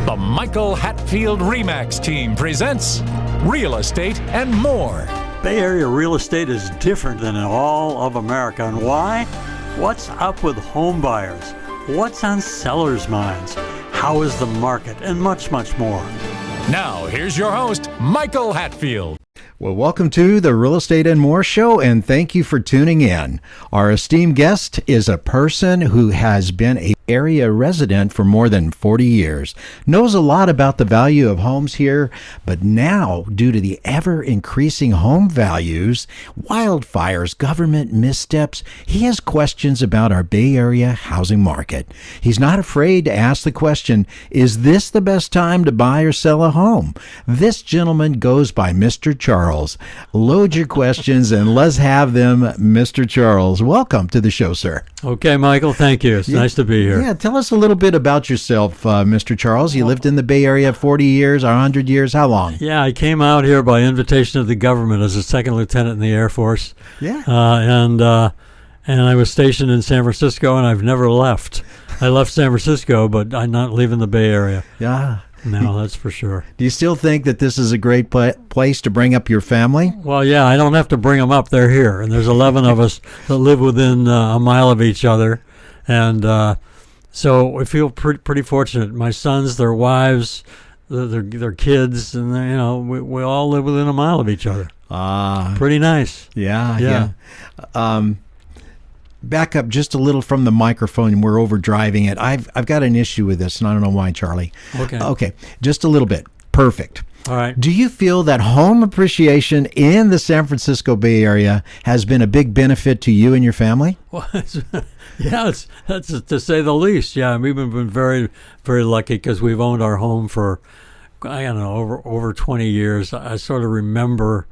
The Michael Hatfield RE/MAX team presents Real Estate and More. Bay Area real estate is different than in all of America. And why? What's up with home buyers? What's on sellers' minds? How is the market? And much, much more. Now, here's your host, Michael Hatfield. Well, welcome to the Real Estate and More show, and thank you for tuning in. Our esteemed guest is a person who has been an area resident for more than 40 years, knows a lot about the value of homes here, but now, due to the ever-increasing home values, wildfires, government missteps, he has questions about our Bay Area housing market. He's not afraid to ask the question, is this the best time to buy or sell a home? This gentleman goes by Mr. Charles. Load your questions and let's have them, Mr. Charles. Welcome to the show, sir. Okay, Michael, thank you. It's nice to be here. Yeah, tell us a little bit about yourself, Mr. Charles. You lived in the Bay Area 40 years or 100 years. How long? Yeah, I came out here by invitation of the government as a second lieutenant in the Air Force. Yeah. And I was stationed in San Francisco, and I've never left. I left San Francisco, but I'm not leaving the Bay Area. Yeah. No, that's for sure. Do you still think that this is a great place to bring up your family? Well, yeah, I don't have to bring them up. They're here. And there's 11 of us that live within a mile of each other. And so we feel pretty fortunate. My sons, their wives, their kids, and we all live within a mile of each other. Pretty nice. Yeah. Back up just a little from the microphone. We're overdriving it. I've got an issue with this, and I don't know why, Charlie. Okay, just a little bit. Perfect. All right. Do you feel that home appreciation in the San Francisco Bay Area has been a big benefit to you and your family? Well, that's to say the least. Yeah, we've been very, very lucky because we've owned our home for, I don't know, over 20 years. I sort of remember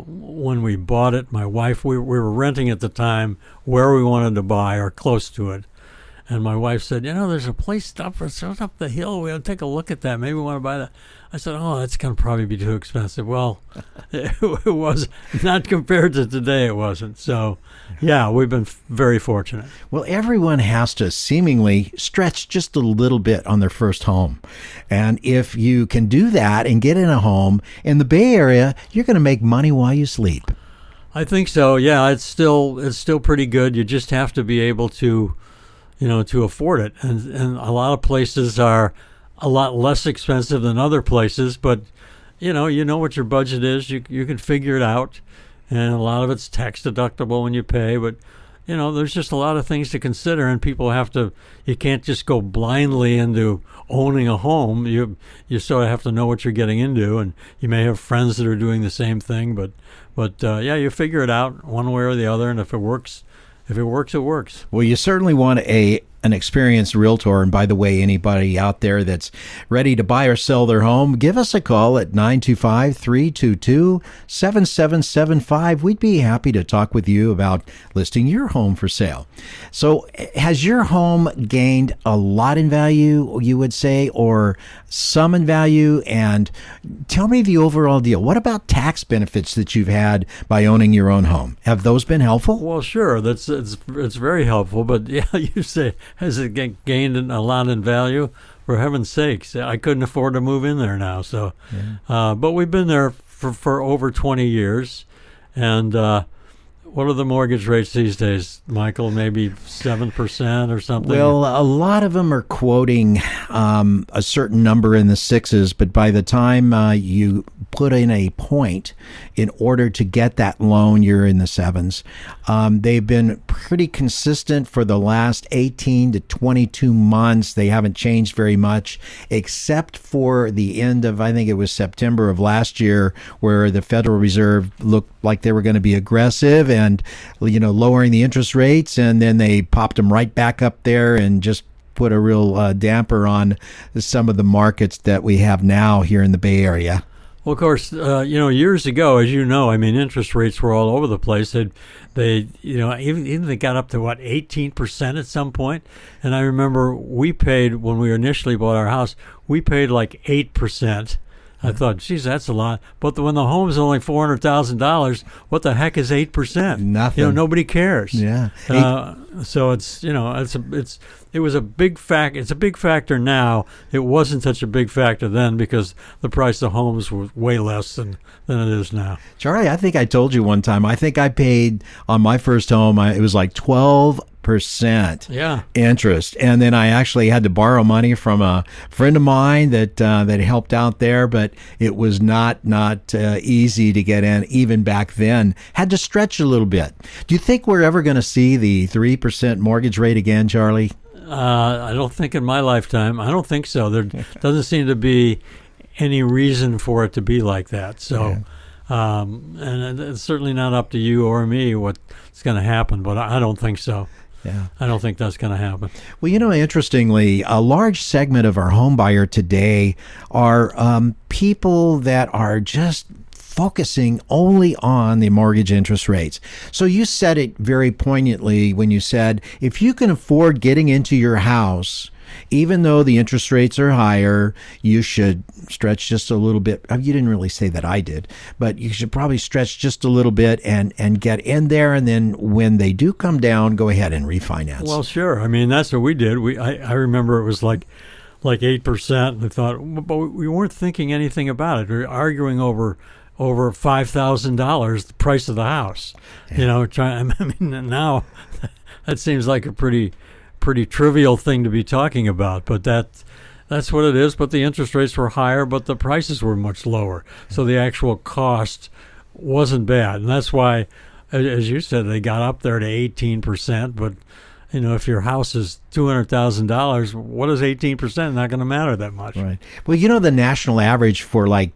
when we bought it, my wife, we were renting at the time where we wanted to buy or close to it. And my wife said, there's a place up the hill. We'll take a look at that. Maybe we want to buy that. I said, that's going to probably be too expensive. Well, it was not compared to today. It wasn't. So, yeah, we've been very fortunate. Well, everyone has to seemingly stretch just a little bit on their first home. And if you can do that and get in a home in the Bay Area, you're going to make money while you sleep. I think so. Yeah, it's still pretty good. You just have to be able to afford it. And a lot of places are a lot less expensive than other places, but you know what your budget is. You can figure it out, and a lot of it's tax deductible when you pay. But there's just a lot of things to consider, and people you can't just go blindly into owning a home. You sort of have to know what you're getting into, and you may have friends that are doing the same thing. But you figure it out one way or the other, and if it works, it works. Well, you certainly want an experienced realtor. And by the way, anybody out there that's ready to buy or sell their home, give us a call at 925-322-7775. We'd be happy to talk with you about listing your home for sale. So has your home gained a lot in value, you would say, or some in value? And tell me the overall deal. What about tax benefits that you've had by owning your own home? Have those been helpful? Well, sure. It's very helpful. But yeah, you say, has it gained a lot in value? For heaven's sakes, I couldn't afford to move in there now. So, but we've been there for over 20 years. And what are the mortgage rates these days, Michael? Maybe 7% or something? Well, a lot of them are quoting a certain number in the sixes, but by the time you put in a point in order to get that loan, you're in the sevens. They've been pretty consistent for the last 18 to 22 months. They haven't changed very much, except for the end of, I think it was September of last year, where the Federal Reserve looked like they were going to be aggressive and, lowering the interest rates, and then they popped them right back up there and just put a real damper on some of the markets that we have now here in the Bay Area. Well, of course, years ago, as you know, interest rates were all over the place. They even they got up to 18% at some point. And I remember we paid, when we initially bought our house, we paid like 8%. I thought, geez, that's a lot. But when the home's only $400,000, what the heck is 8%? Nothing. Nobody cares. Yeah. So it's it was a big fact. It's a big factor now. It wasn't such a big factor then because the price of homes was way less than it is now. Charlie, I think I told you one time, I think I paid on my first home, it was like 12% interest. And then I actually had to borrow money from a friend of mine that helped out there, but it was not easy to get in even back then. Had to stretch a little bit. Do you think we're ever going to see the 3% mortgage rate again, Charlie? I don't think in my lifetime. I don't think so. There doesn't seem to be any reason for it to be like that. So, and it's certainly not up to you or me what's going to happen, but I don't think so. Yeah. I don't think that's going to happen. Well, interestingly, a large segment of our home buyer today are people that are just focusing only on the mortgage interest rates. So you said it very poignantly when you said, if you can afford getting into your house, even though the interest rates are higher, you should stretch just a little bit. You didn't really say that, I did, but you should probably stretch just a little bit and get in there. And then when they do come down, go ahead and refinance. Well, sure. I mean, that's what we did. I remember it was like 8%. We thought, but we weren't thinking anything about it. We were arguing over $5,000, the price of the house. Yeah. Now that seems like a pretty trivial thing to be talking about, but that's what it is. But the interest rates were higher, but the prices were much lower. So the actual cost wasn't bad. And that's why, as you said, they got up there to 18%. But, if your house is $200,000, what is 18%? Not going to matter that much. Right. Well, the national average for I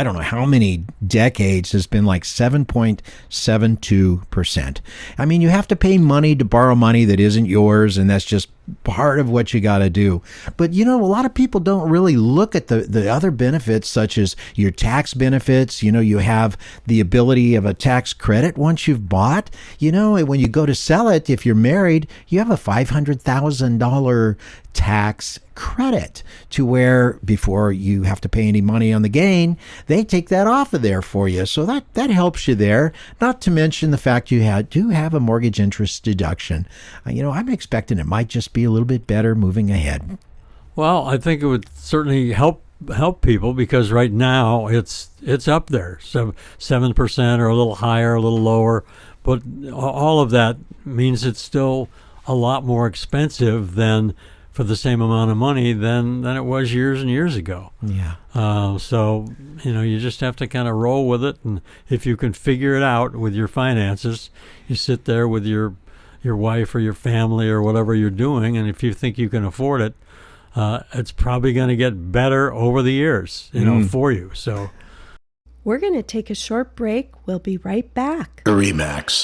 don't know how many decades has been like 7.72%. I mean, you have to pay money to borrow money that isn't yours, and that's just part of what you got to do. But, a lot of people don't really look at the other benefits, such as your tax benefits. You have the ability of a tax credit once you've bought. When you go to sell it, if you're married, you have a $500,000 tax credit to where before you have to pay any money on the gain, they take that off of there for you. So that helps you there. Not to mention the fact you do have a mortgage interest deduction. I'm expecting it might just be a little bit better moving ahead. Well, I think it would certainly help people because right now it's up there, 7% or a little higher, a little lower, but all of that means it's still a lot more expensive than for the same amount of money than it was years and years ago. Yeah. So, you just have to kind of roll with it. And if you can figure it out with your finances, you sit there with your wife or your family or whatever you're doing. And if you think you can afford it, it's probably going to get better over the years, for you. So we're going to take a short break. We'll be right back. RE/MAX.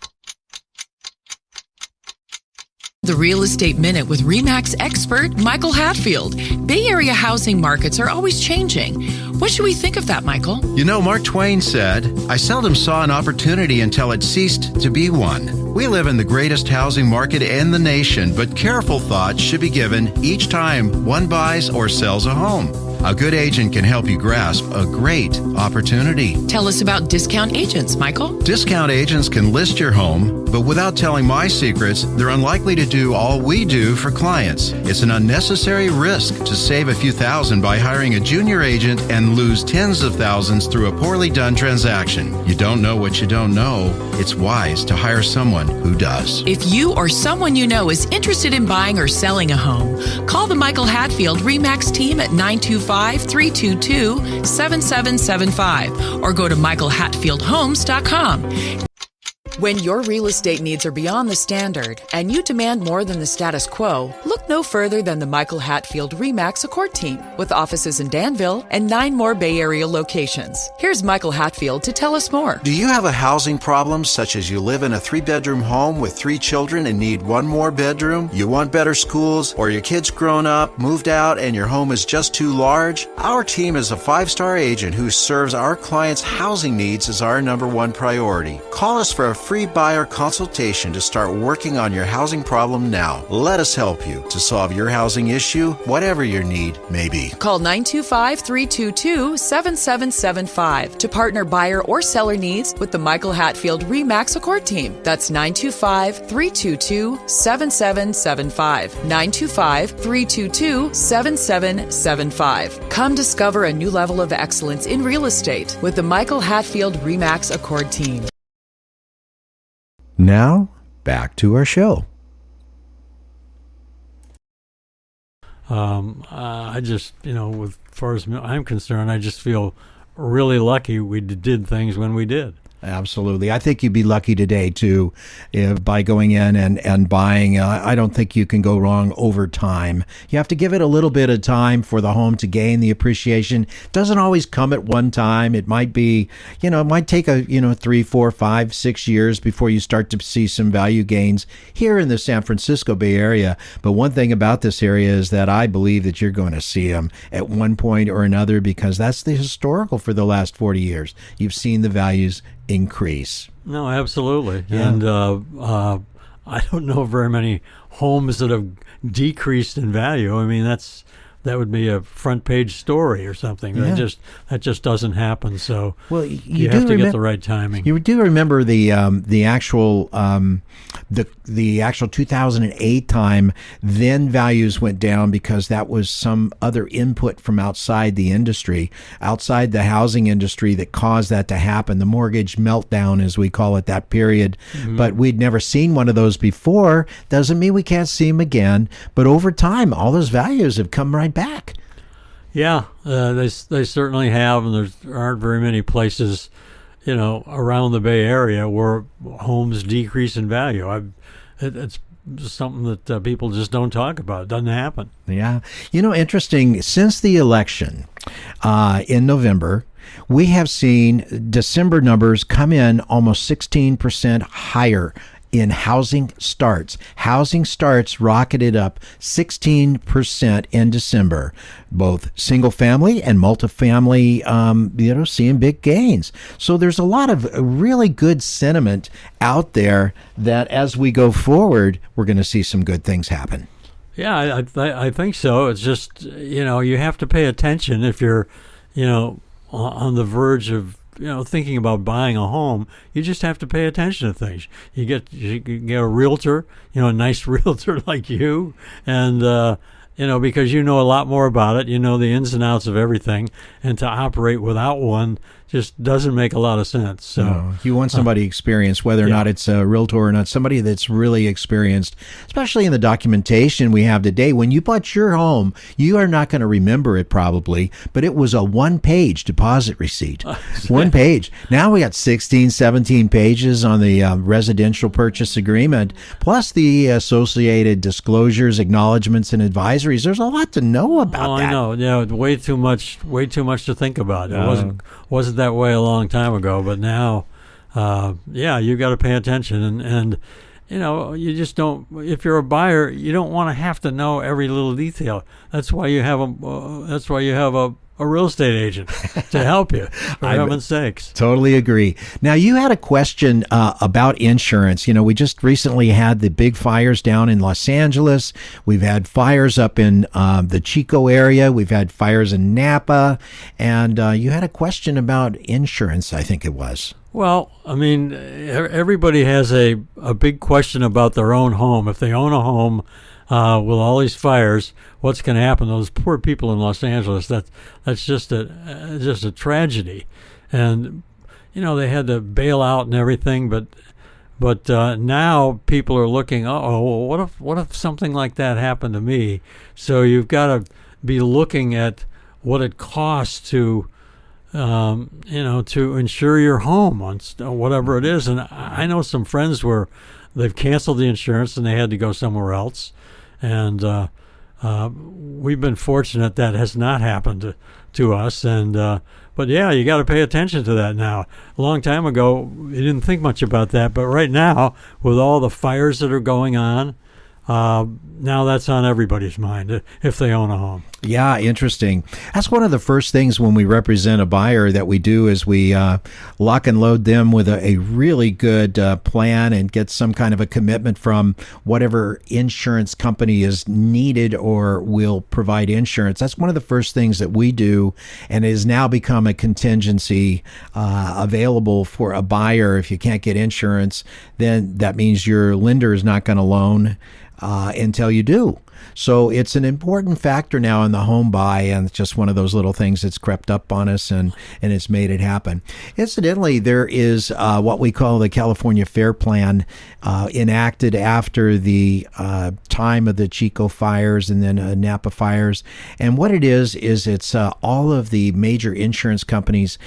The Real Estate Minute with RE/MAX expert Michael Hatfield. Bay Area housing markets are always changing. What should we think of that, Michael? Mark Twain said, "I seldom saw an opportunity until it ceased to be one." We live in the greatest housing market in the nation, but careful thought should be given each time one buys or sells a home. A good agent can help you grasp a great opportunity. Tell us about discount agents, Michael. Discount agents can list your home, but without telling my secrets, they're unlikely to do all we do for clients. It's an unnecessary risk to save a few thousand by hiring a junior agent and lose tens of thousands through a poorly done transaction. You don't know what you don't know. It's wise to hire someone who does. If you or someone you know is interested in buying or selling a home, call the Michael Hatfield RE/MAX team at 925-322-7775 or go to michaelhatfieldhomes.com. When your real estate needs are beyond the standard and you demand more than the status quo, look no further than the Michael Hatfield RE/MAX Accord team with offices in Danville and 9 more Bay Area locations. Here's Michael Hatfield to tell us more. Do you have a housing problem such as you live in a 3-bedroom home with 3 children and need 1 more bedroom? You want better schools, or your kid's grown up, moved out, and your home is just too large? Our team is a 5-star agent who serves our clients' housing needs as our #1 priority. Call us for a free buyer consultation to start working on your housing problem now. Let us help you to solve your housing issue, whatever your need may be. Call 925-322-7775 to partner buyer or seller needs with the Michael Hatfield RE/MAX Accord team. That's 925-322-7775. 925-322-7775. Come discover a new level of excellence in real estate with the Michael Hatfield RE/MAX Accord team. Now, back to our show. I just, as far as I'm concerned, I just feel really lucky we did things when we did. Absolutely. I think you'd be lucky today, too, by going in and buying. I don't think you can go wrong over time. You have to give it a little bit of time for the home to gain the appreciation. It doesn't always come at one time. It might be, it might take 3, 4, 5, 6 years before you start to see some value gains here in the San Francisco Bay Area. But one thing about this area is that I believe that you're going to see them at one point or another, because that's the historical for the last 40 years. You've seen the values increase. No, absolutely. Yeah. And I don't know very many homes that have decreased in value. I mean, that would be a front page story or something. Yeah. That just doesn't happen. So you have to get the right timing. You do remember the actual 2008 time. Then values went down because that was some other input from outside the industry, outside the housing industry, that caused that to happen. The mortgage meltdown, as we call it, that period. Mm-hmm. But we'd never seen one of those before. Doesn't mean we can't see them again. But over time, all those values have come right back. Yeah, they certainly have, and there aren't very many places, around the Bay Area where homes decrease in value. It's something that people just don't talk about. It doesn't happen. Yeah. Interesting, since the election in November, we have seen December numbers come in almost 16% higher in housing starts. Housing starts rocketed up 16% in December. Both single family and multifamily, seeing big gains. So there's a lot of really good sentiment out there that as we go forward, we're going to see some good things happen. Yeah, I think so. It's just, you have to pay attention if you're, on the verge of, thinking about buying a home. You just have to pay attention to things. You get a realtor, a nice realtor like you, and because you know a lot more about it. You know the ins and outs of everything, and to operate without one just doesn't make a lot of sense. So no, you want somebody experienced, whether or not it's a realtor or not, somebody that's really experienced, especially in the documentation we have today. When you bought your home, you are not going to remember it probably, but it was a one-page deposit receipt. One page. Now we got 16, 17 pages on the residential purchase agreement, plus the associated disclosures, acknowledgments, and advisories. There's a lot to know about that. I know. Yeah, way too much to think about. It wasn't that way a long time ago, but now, you got to pay attention, and you just don't. If you're a buyer, you don't want to have to know every little detail. That's why you have a real estate agent to help you, for heaven's sakes. Totally agree. Now, you had a question about insurance. We just recently had the big fires down in Los Angeles. We've had fires up in the Chico area. We've had fires in Napa. And you had a question about insurance, I think it was. Well, I mean, everybody has a big question about their own home. If they own a home with all these fires, what's going to happen? Those poor people in Los Angeles. That's just a tragedy, and they had to bail out and everything. But now people are looking. What if something like that happened to me? So you've got to be looking at what it costs to insure your home on whatever it is. And I know some friends where they've canceled the insurance and they had to go somewhere else. And we've been fortunate that has not happened to us. But yeah, you got to pay attention to that now. A long time ago, you didn't think much about that. But right now, with all the fires that are going on, now that's on everybody's mind if they own a home. Yeah, interesting. That's one of the first things when we represent a buyer that we do is we lock and load them with a really good plan and get some kind of a commitment from whatever insurance company is needed or will provide insurance. That's one of the first things that we do, and it has now become a contingency available for a buyer. If you can't get insurance, then that means your lender is not going to loan until you do. So it's an important factor now in the home buy, and it's just one of those little things that's crept up on us, and it's made it happen. Incidentally, there is what we call the California Fair Plan, enacted after the time of the Chico fires and then Napa fires. And what it is it's all of the major insurance companies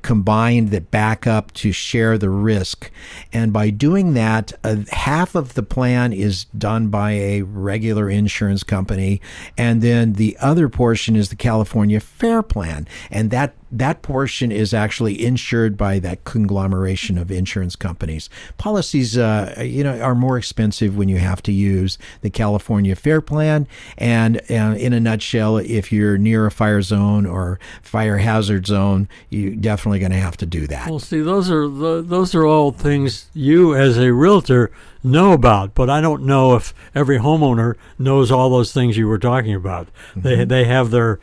combined that back up to share the risk. And by doing that, half of the plan is done by a regular insurance company, and then the other portion is the California Fair Plan, and that portion is actually insured by that conglomeration of insurance companies. Policies, are more expensive when you have to use the California Fair Plan. And in a nutshell, if you're near a fire zone or fire hazard zone, you're definitely going to have to do that. Well, see, those are all things you as a realtor know about, but I don't know if every homeowner knows all those things you were talking about. Mm-hmm. They have their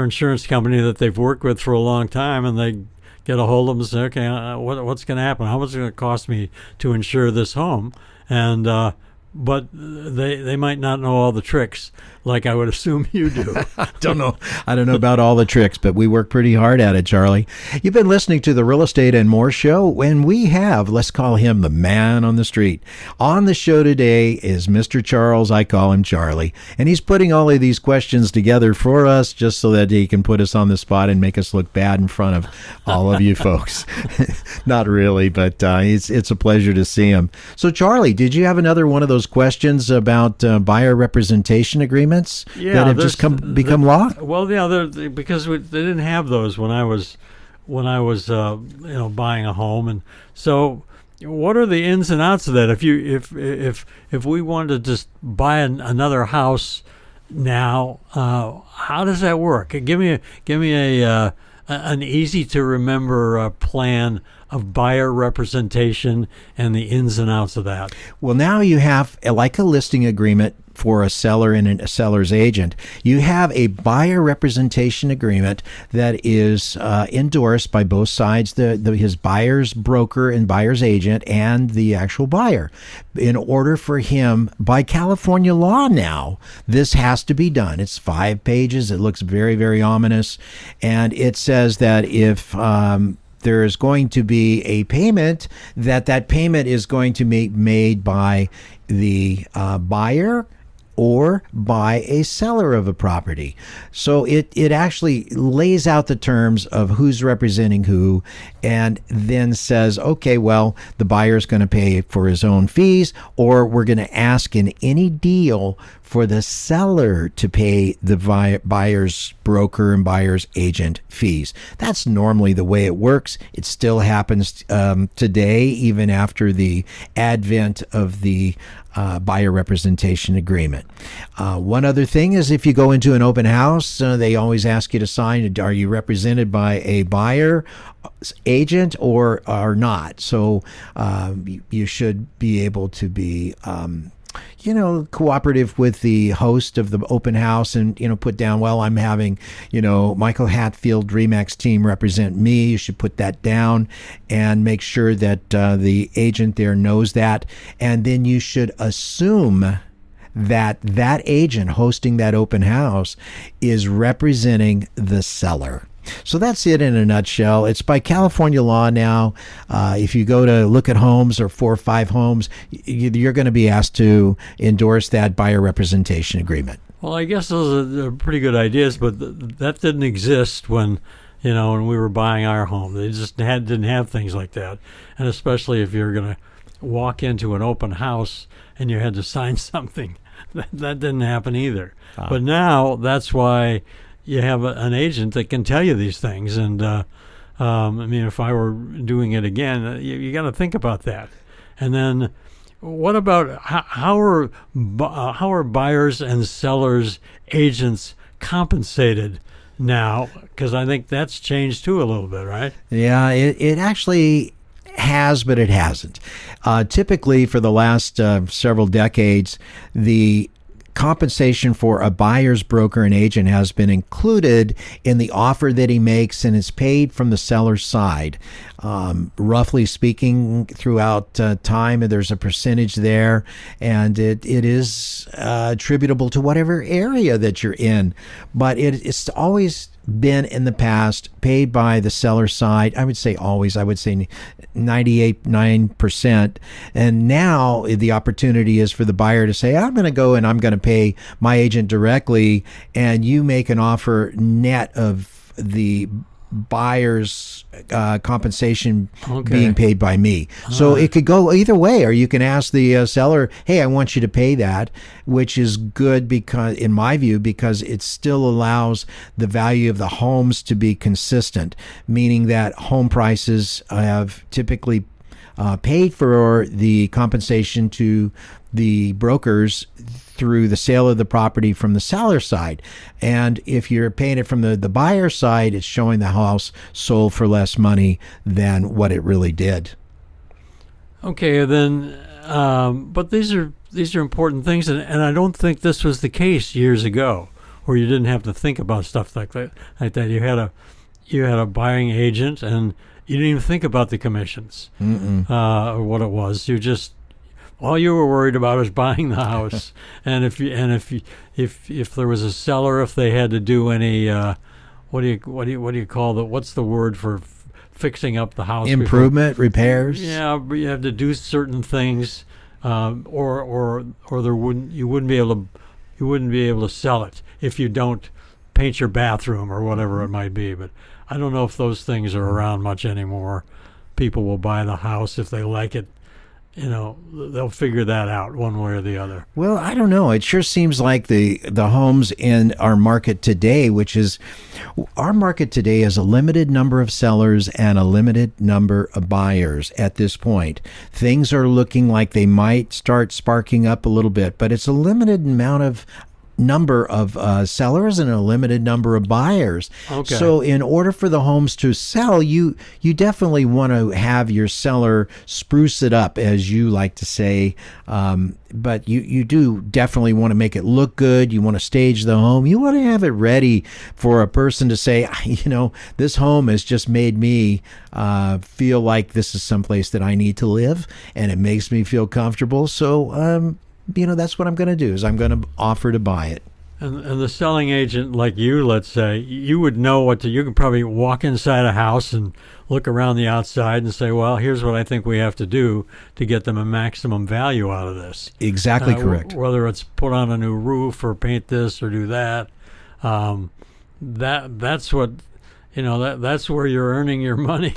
insurance company that they've worked with for a long time, and they get a hold of them and say, okay, what's going to happen? How much is it going to cost me to insure this home? And but they might not know all the tricks like I would assume you do. I don't know about all the tricks, but we work pretty hard at it, Charlie. You've been listening to the Real Estate and More show, and we have, let's call him the man on the street. On the show today is Mr. Charles. I call him Charlie, and he's putting all of these questions together for us just so that he can put us on the spot and make us look bad in front of all of you folks. Not really, but it's a pleasure to see him. So, Charlie, did you have another one of those questions about buyer representation agreements that have just become law? Well, yeah, because they didn't have those when I was buying a home, and so what are the ins and outs of that? If we wanted to just buy another house now, how does that work? Give me an easy to remember plan of buyer representation and the ins and outs of that. Well, now you have, like a listing agreement for a seller and a seller's agent, you have a buyer representation agreement that is endorsed by both sides, his buyer's broker and buyer's agent and the actual buyer. In order for him, by California law now, this has to be done. It's 5 pages. It looks very, very ominous. And it says that if there is going to be a payment, that payment is going to be made by the buyer or by a seller of a property. So it actually lays out the terms of who's representing who, and then says, okay, well, the buyer's going to pay for his own fees, or we're going to ask in any deal for the seller to pay the buyer's broker and buyer's agent fees. That's normally the way it works. It still happens today, even after the advent of the buyer representation agreement. One other thing is, if you go into an open house, they always ask you to sign, are you represented by a buyer agent or not? So you should be able to be cooperative with the host of the open house and, put down, well, I'm having, Michael Hatfield RE/MAX team represent me. You should put that down and make sure that the agent there knows that. And then you should assume that agent hosting that open house is representing the seller. So that's it in a nutshell. It's by California law now. If you go to look at homes or 4 or 5 homes, you're going to be asked to endorse that buyer representation agreement. Well, I guess those are pretty good ideas, but that didn't exist when we were buying our home. They just didn't have things like that. And especially if you're going to walk into an open house and you had to sign something, that didn't happen either. But now that's why you have an agent that can tell you these things. And if I were doing it again, you got to think about that. And then what about how are buyers and sellers agents compensated now? Because I think that's changed too a little bit, right? Yeah, it actually has, but it hasn't. Typically, for the last several decades, the compensation for a buyer's broker and agent has been included in the offer that he makes, and is paid from the seller's side. Roughly speaking, throughout time, there's a percentage there, and it is attributable to whatever area that you're in. But it's always been in the past paid by the seller side. I would say always. I would say 98.9%. And now the opportunity is for the buyer to say, I'm going to go and I'm going to pay my agent directly, and you make an offer net of the buyer's compensation being paid by me. So it could go either way, or you can ask the seller, hey, I want you to pay that, which is good because, in my view, because it still allows the value of the homes to be consistent, meaning that home prices have typically paid for the compensation to the brokers through the sale of the property from the seller side. And if you're paying it from the buyer side, it's showing the house sold for less money than what it really did. Okay, then, but these are important things, and I don't think this was the case years ago, where you didn't have to think about stuff like that. You had a buying agent, and you didn't even think about the commissions or what it was. All you were worried about was buying the house, and if there was a seller, if they had to do any what do you call what's the word for fixing up the house? Improvement, repairs. Yeah, you have to do certain things, or you wouldn't be able to sell it if you don't paint your bathroom or whatever it might be. But I don't know if those things are around much anymore. People will buy the house if they like it. They'll figure that out one way or the other. Well, I don't know. It sure seems like the homes in our market today, our market today is a limited number of sellers and a limited number of buyers at this point. Things are looking like they might start sparking up a little bit, but it's a limited number of sellers and a limited number of buyers. Okay. So in order for the homes to sell, you definitely want to have your seller spruce it up, as you like to say. But you do definitely want to make it look good. You want to stage the home. You want to have it ready for a person to say, this home has just made me feel like this is someplace that I need to live, and it makes me feel comfortable. So, that's what I'm going to do, is I'm going to offer to buy it. And the selling agent, like you, let's say, you would know you can probably walk inside a house and look around the outside and say, well, here's what I think we have to do to get them a maximum value out of this. Exactly correct. Whether it's put on a new roof or paint this or do that, that's what, that's where you're earning your money.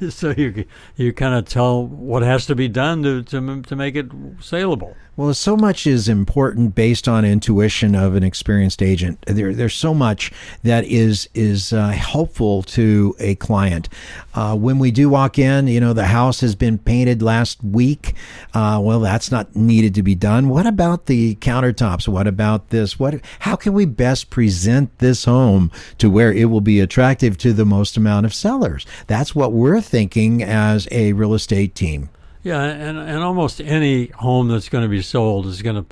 So you kind of tell what has to be done to make it saleable. Well, so much is important based on intuition of an experienced agent. There's so much that is helpful to a client. When we do walk in, the house has been painted last week. Well, that's not needed to be done. What about the countertops? What about this? How can we best present this home to where it will be attractive to the most amount of sellers? That's what we're thinking as a real estate team. Yeah, and almost any home that's going to be sold they're going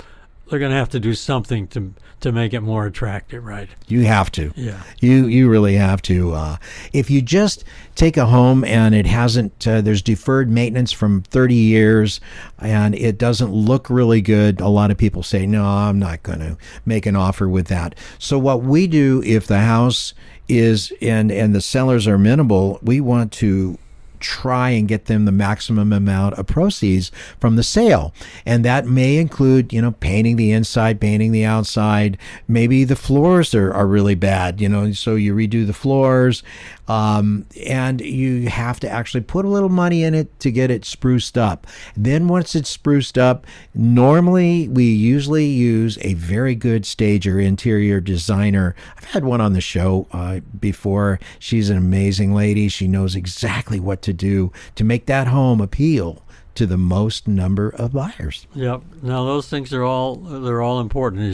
to have to do something to make it more attractive, right? You have to. Yeah. You really have to. If you just take a home and it hasn't, there's deferred maintenance from 30 years and it doesn't look really good, a lot of people say, no, I'm not going to make an offer with that. So what we do, if the house is, and the sellers are amenable, we want to try and get them the maximum amount of proceeds from the sale. And that may include, painting the inside, painting the outside. Maybe the floors are really bad, so you redo the floors. And you have to actually put a little money in it to get it spruced up. Then once it's spruced up, normally we usually use a very good stager, interior designer. I've had one on the show before. She's an amazing lady. She knows exactly what to do to make that home appeal to the most number of buyers. Yep. Now those things are all important. You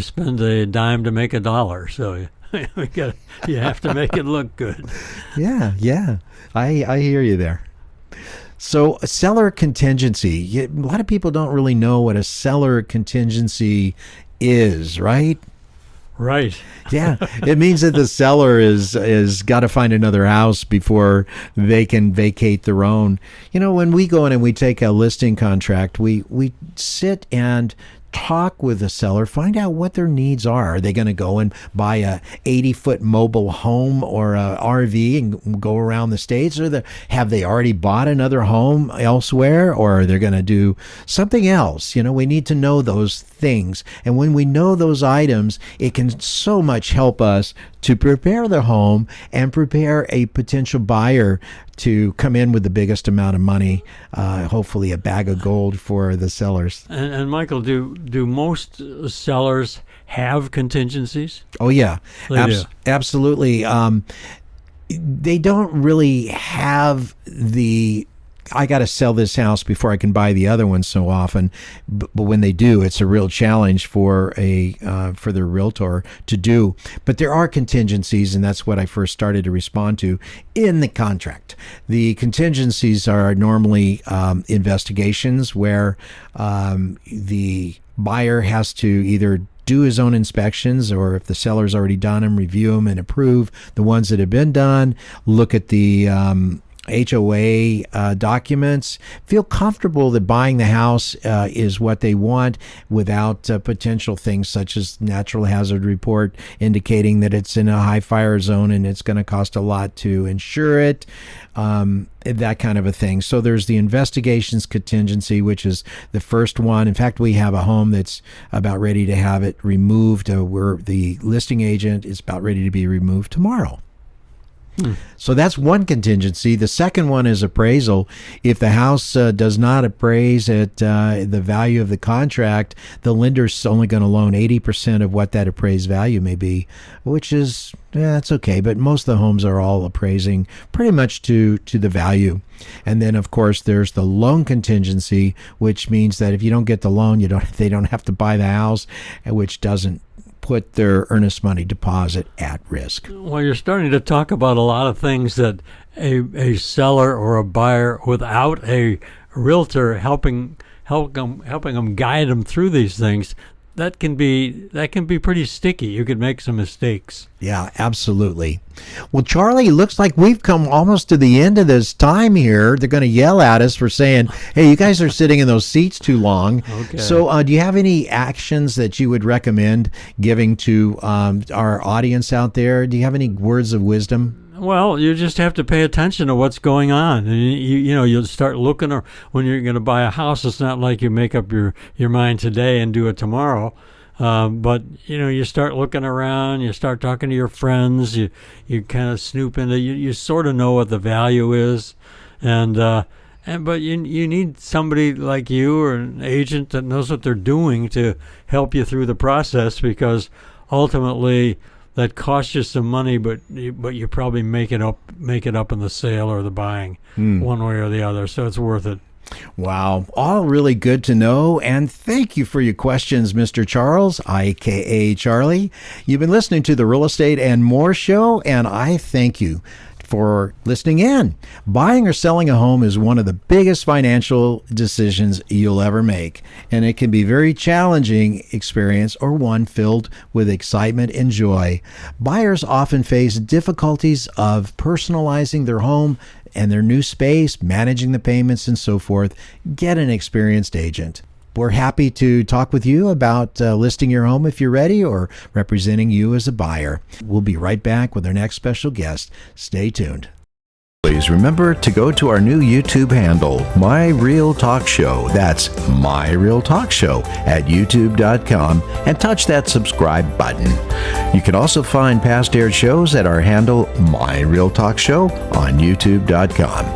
spend a dime to make a dollar, so you have to make it look good. Yeah. I hear you there. So a seller contingency. A lot of people don't really know what a seller contingency is, right? Right. Yeah, it means that the seller is got to find another house before they can vacate their own. When we go in and we take a listing contract, we sit and talk with the seller, find out what their needs are. Are they going to go and buy a 80-foot mobile home or a RV and go around the States? Or have they already bought another home elsewhere? Or are they going to do something else? We need to know those things. And when we know those items, it can so much help us to prepare the home and prepare a potential buyer to come in with the biggest amount of money, hopefully a bag of gold for the sellers. And Michael, do most sellers have contingencies? Oh, yeah. They do. Absolutely. They don't really have I got to sell this house before I can buy the other one so often. But when they do, it's a real challenge for their realtor to do. But there are contingencies, and that's what I first started to respond to in the contract. The contingencies are normally investigations where the buyer has to either do his own inspections, or if the seller's already done them, review them and approve the ones that have been done, look at the HOA documents, feel comfortable that buying the house is what they want without potential things such as natural hazard report indicating that it's in a high fire zone and it's going to cost a lot to insure it, that kind of a thing. So there's the investigations contingency, which is the first one. In fact, we have a home that's about ready to have it removed, where the listing agent is about ready to be removed tomorrow. So that's one contingency. The second one is appraisal. If the house does not appraise at the value of the contract, the lender's only going to loan 80% of what that appraised value may be, which is, that's okay. But most of the homes are all appraising pretty much to the value. And then, of course, there's the loan contingency, which means that if you don't get the loan, they don't have to buy the house, which doesn't put their earnest money deposit at risk. Well, you're starting to talk about a lot of things that a seller or a buyer without a realtor helping them guide them through these things, that can be pretty sticky. You could make some mistakes. Yeah, absolutely. Well, Charlie, it looks like we've come almost to the end of this time here. They're going to yell at us for saying, hey, you guys are sitting in those seats too long. Okay. So do you have any actions that you would recommend giving to our audience out there? Do you have any words of wisdom? Well, you just have to pay attention to what's going on. And you'll start looking, or when you're going to buy a house, it's not like you make up your mind today and do it tomorrow. But you start looking around, you start talking to your friends, you kind of snoop into, you sort of know what the value is, but you need somebody like you or an agent that knows what they're doing to help you through the process, because ultimately that costs you some money, but you probably make it up in the sale or the buying, one way or the other. So it's worth it. Wow. All really good to know. And thank you for your questions, Mr. Charles, a.k.a. Charlie. You've been listening to the Real Estate and More show, and I thank you for listening in. Buying or selling a home is one of the biggest financial decisions you'll ever make, and it can be a very challenging experience or one filled with excitement and joy. Buyers often face difficulties of personalizing their home and their new space, managing the payments, and so forth. Get an experienced agent. We're happy to talk with you about listing your home if you're ready, or representing you as a buyer. We'll be right back with our next special guest. Stay tuned. Please remember to go to our new YouTube handle, My Real Talk Show. That's My Real Talk Show at youtube.com, and touch that subscribe button. You can also find past aired shows at our handle, My Real Talk Show, on youtube.com.